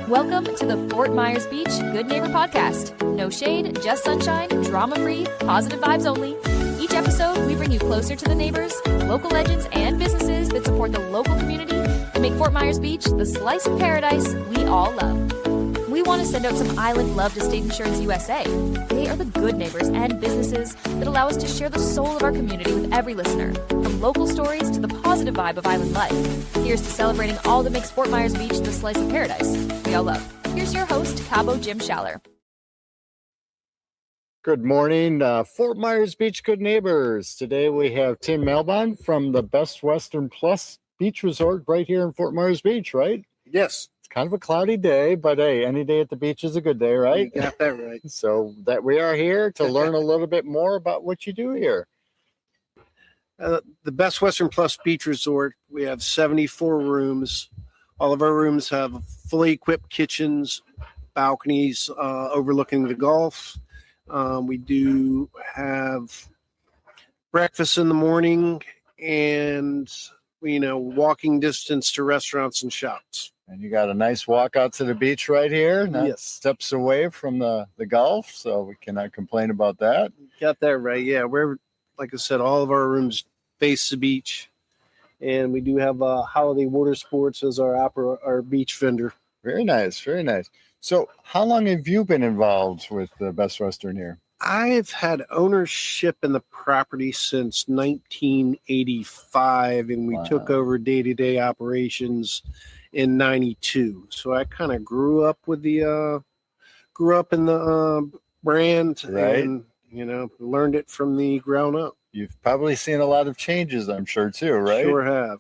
Welcome to the Fort Myers Beach Good Neighbor Podcast. No shade, just sunshine, drama-free, positive vibes only. Each episode, we bring you closer to the neighbors, local legends, and businesses that support the local community and make Fort Myers Beach the slice of paradise we all love. We want to send out some island love to State Insurance USA. They are the good neighbors and businesses that allow us to share the soul of our community with every listener, from local stories to the positive vibe of island life. Here's to celebrating all that makes Fort Myers Beach the slice of paradise we all love. Here's your host, Cabo Jim Schaller. Good morning, Fort Myers Beach good neighbors. Today we have Tim Malbon from the Best Western Plus Beach Resort right here in Fort Myers Beach, right? Yes. It's kind of a cloudy day, but hey, any day at the beach is a good day, right? You got that right. So that we are here to learn a little bit more about what you do here. The Best Western Plus Beach Resort, we have 74 rooms. All of our rooms have fully equipped kitchens, balconies overlooking the Gulf. We do have breakfast in the morning and, walking distance to restaurants and shops. And you got a nice walk out to the beach right here. Yes. Steps away from the Gulf, so we cannot complain about that. Got that right. Yeah, we're, like I said, all of our rooms face the beach. And we do have Holiday Water Sports as our beach vendor. Very nice, very nice. So how long have you been involved with the Best Western here? I've had ownership in the property since 1985, and we took over day-to-day operations in 92. So I kind of grew up in the brand, right, and learned it from the ground up. You've probably seen a lot of changes, I'm sure, too, right? Sure have.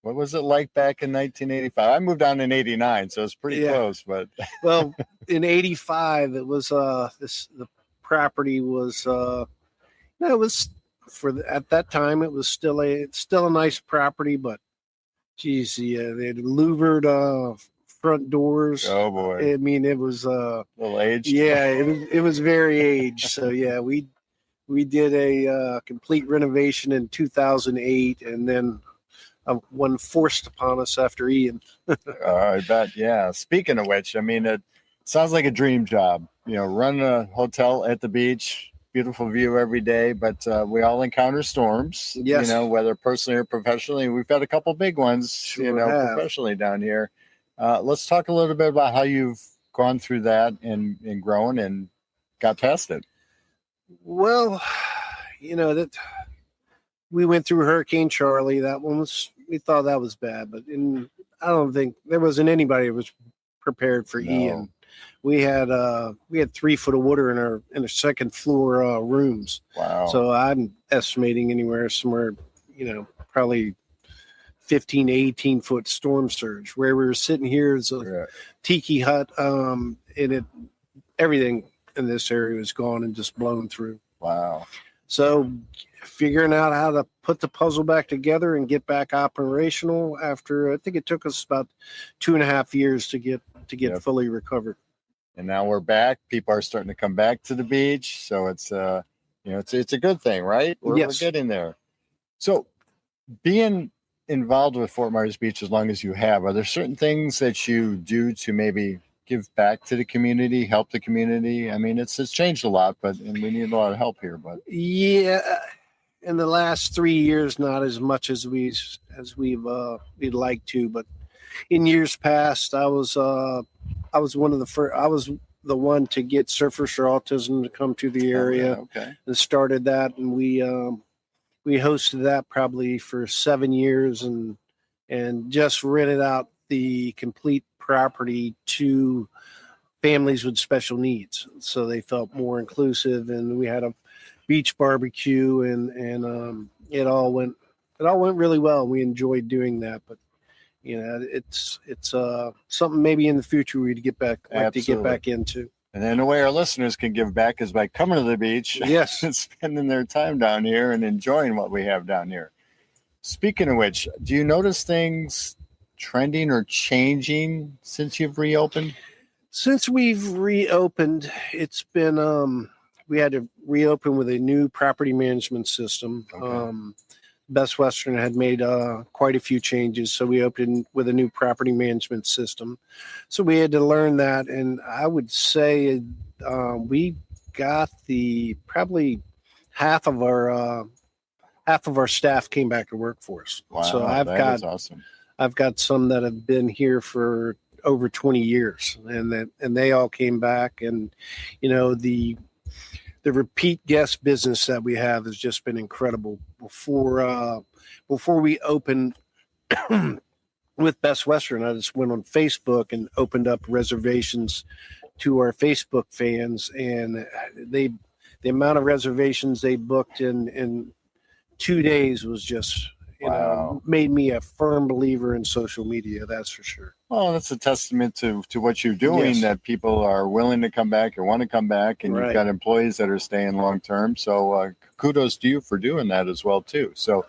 What was it like back in 1985? I moved on in 89, so it's pretty close. But well, in 85, it was the property was it was at that time it was still a nice property, but geez, they had louvered front doors. Oh boy! I mean, it was a little aged. Yeah, it was very aged. So yeah, we did a complete renovation in 2008, and then one forced upon us after Ian. I bet. Yeah. Speaking of which, I mean, it sounds like a dream job. Run a hotel at the beach, beautiful view every day, but we all encounter storms. Yes. Whether personally or professionally. We've had a couple big ones. Sure professionally down here. Let's talk a little bit about how you've gone through that and grown and got past it. Well, that we went through Hurricane Charlie. That one we thought that was bad, but I don't think there wasn't anybody who was prepared for Ian. We had 3 foot of water in our second floor rooms. Wow. So I'm estimating somewhere, probably 15 to 18 foot storm surge. Where we were sitting here is a tiki hut, and everything in this area was gone and just blown through. Wow. So figuring out how to put the puzzle back together and get back operational after, I think it took us about 2.5 years to get fully recovered. And now we're back. People are starting to come back to the beach. So it's it's a good thing, right? We're getting there. So being involved with Fort Myers Beach as long as you have, are there certain things that you do to maybe give back to the community, help the community? I mean, it's changed a lot, and we need a lot of help here. But yeah, in the last 3 years, not as much as we'd like to. But in years past, I was one of the first. I was the one to get Surfers for Autism to come to the area, and started that, and we hosted that probably for 7 years, and just rented out the complete property to families with special needs, so they felt more inclusive. And we had a beach barbecue, and it all went really well. We enjoyed doing that, but it's something maybe in the future we'd get back into. And then the way our listeners can give back is by coming to the beach, yes, and spending their time down here and enjoying what we have down here. Speaking of which, do you notice things trending or changing since you've reopened? Since we've reopened, it's been we had to reopen with a new property management system. Best Western had made quite a few changes. So we opened with a new property management system. So we had to learn that. And I would say we got probably half of our staff came back to work for us. Wow, so that is awesome. I've got some that have been here for over 20 years, and they all came back. And the repeat guest business that we have has just been incredible. Before we opened with Best Western, I just went on Facebook and opened up reservations to our Facebook fans, and the amount of reservations they booked in 2 days was just made me a firm believer in social media. That's for sure. Well, that's a testament to what you're doing, Yes. that people are willing to come back and want to come back, and Right. you've got employees that are staying long term. So kudos to you for doing that as well too. So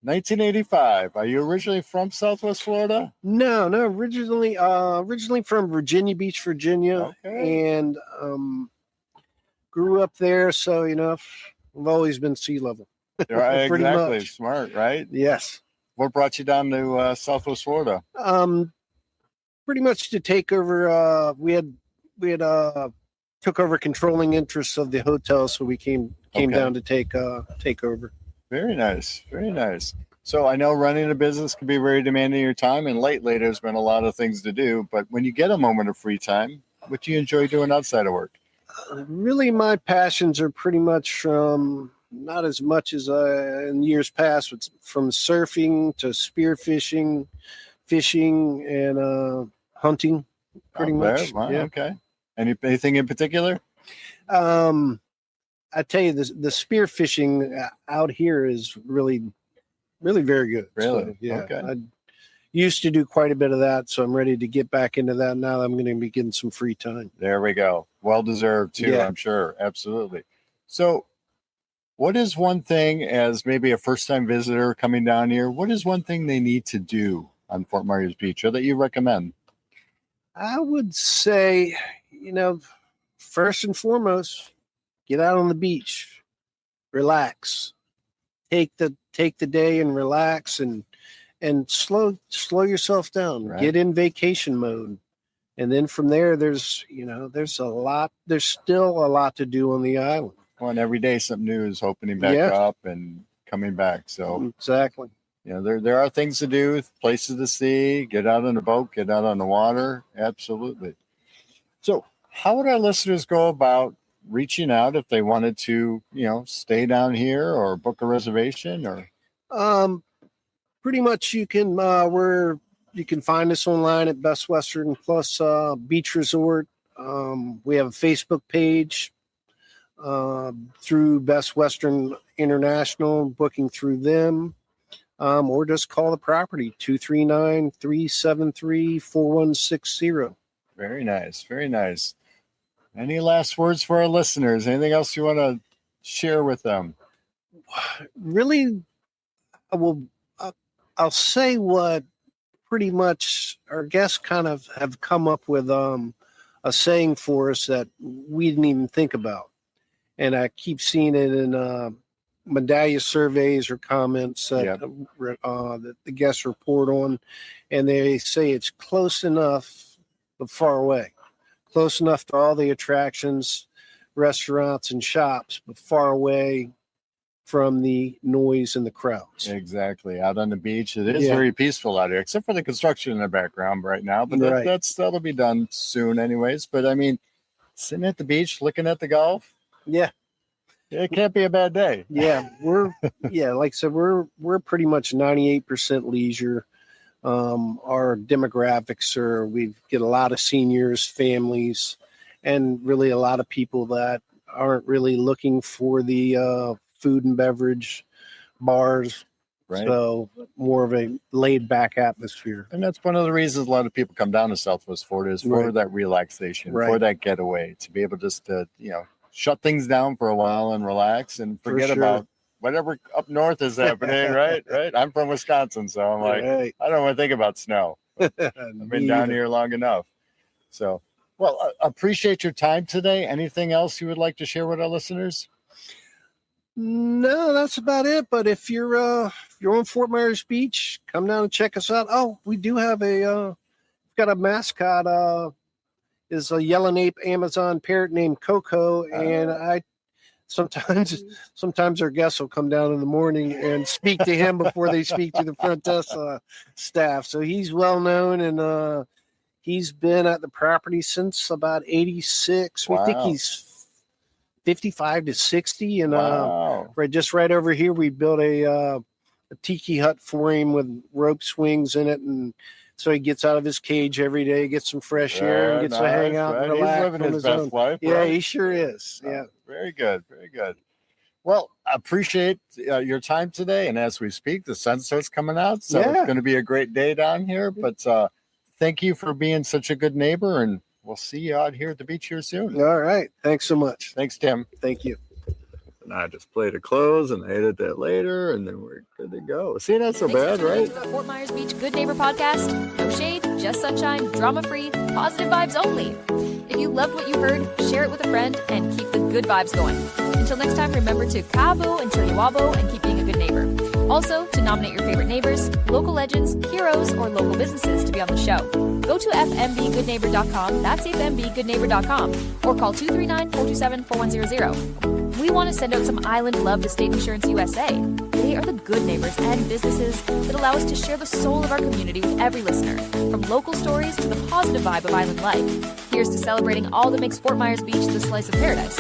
1985. Are you originally from Southwest Florida? No, originally from Virginia Beach, Virginia, Okay. and grew up there. So I've always been sea level. Right, Pretty exactly. much. Smart, right? Yes. What brought you down to Southwest Florida? Pretty much to take over. We had took over controlling interests of the hotel, so we came down to take over. Very nice. Very nice. So I know running a business can be very demanding of your time, and lately there's been a lot of things to do. But when you get a moment of free time, what do you enjoy doing outside of work? Really, my passions are pretty much from not as much as in years past, but from surfing to spearfishing, fishing, and hunting. Pretty much. Wow, Yeah. okay. Anything in particular? I tell you, the spearfishing out here is really, really very good. Really? So, yeah. Okay. I used to do quite a bit of that, so I'm ready to get back into that now that I'm going to be getting some free time. There we go. Well deserved too, Yeah. I'm sure. Absolutely. So what is one thing, as maybe a first-time visitor coming down here, what is one thing they need to do on Fort Myers Beach, or that you recommend? I would say, first and foremost, get out on the beach, relax, take the day and relax and slow yourself down, Right. Get in vacation mode. And then from there, there's still a lot to do on the island. Well, and every day something new is opening back Yeah. up and coming back. So, Exactly. there are things to do, places to see, get out on the boat, get out on the water. Absolutely. So how would our listeners go about reaching out if they wanted to, stay down here or book a reservation? Or Pretty much you can find us online at Best Western Plus Beach Resort. We have a Facebook page through Best Western International, booking through them, or just call the property 239-373-4160. very nice. Very nice. Any last words for our listeners? Anything else you want to share with them? Really, I'll say what pretty much our guests kind of have come up with a saying for us that we didn't even think about. And I keep seeing it in medallion surveys or comments that the guests report on. And they say it's close enough, but far away. Close enough to all the attractions, restaurants, and shops, but far away from the noise and the crowds. Exactly. Out on the beach, it is Yeah. very peaceful out here, except for the construction in the background right now. But Right. that'll be done soon, anyways. But I mean, sitting at the beach, looking at the golf, Yeah. it can't be a bad day. Yeah, like I said, we're pretty much 98% leisure. Our demographics we get a lot of seniors, families, and really a lot of people that aren't really looking for the food and beverage bars. Right. So more of a laid back atmosphere. And that's one of the reasons a lot of people come down to Southwest Florida is for Right. that relaxation, for Right. that getaway, to be able just to, shut things down for a while and relax and For forget sure. about whatever up north is happening, right? Right. I'm from Wisconsin, so I'm like, Right. I don't want to think about snow. I've been down here long enough. So, well, I appreciate your time today. Anything else you would like to share with our listeners? No, that's about it. But if you're on Fort Myers Beach, come down and check us out. Oh, we do have we've got a mascot. Is a yellow ape Amazon parrot named Coco, and I sometimes our guests will come down in the morning and speak to him before they speak to the front desk staff. So he's well known, and he's been at the property since about '86. Wow. We think he's 55 to 60, and Wow. right over here we built a tiki hut for him with rope swings in it, and so he gets out of his cage every day, gets some fresh air, and gets to hang out and relax. He's living on his best own. life. Yeah, right? he sure is. Yeah. Very good. Very good. Well, I appreciate your time today. And as we speak, the sun starts coming out. So it's going to be a great day down here. But thank you for being such a good neighbor. And we'll see you out here at the beach here soon. All right. Thanks so much. Thanks, Tim. Thank you. And I just play to close and I edit that later. And then we're good to go. See, not so bad, right? The Fort Myers Beach Good Neighbor Podcast. No shade, just sunshine, drama-free, positive vibes only. If you loved what you heard, share it with a friend and keep the good vibes going. Until next time, remember to kaabo until you wabo and keep being a good neighbor. Also, to nominate your favorite neighbors, local legends, heroes, or local businesses to be on the show. Go to FMBGoodNeighbor.com, that's FMBGoodNeighbor.com, or call 239-427-4100. We want to send out some island love to State Insurance USA. They are the good neighbors and businesses that allow us to share the soul of our community with every listener, from local stories to the positive vibe of island life. Here's to celebrating all that makes Fort Myers Beach the slice of paradise.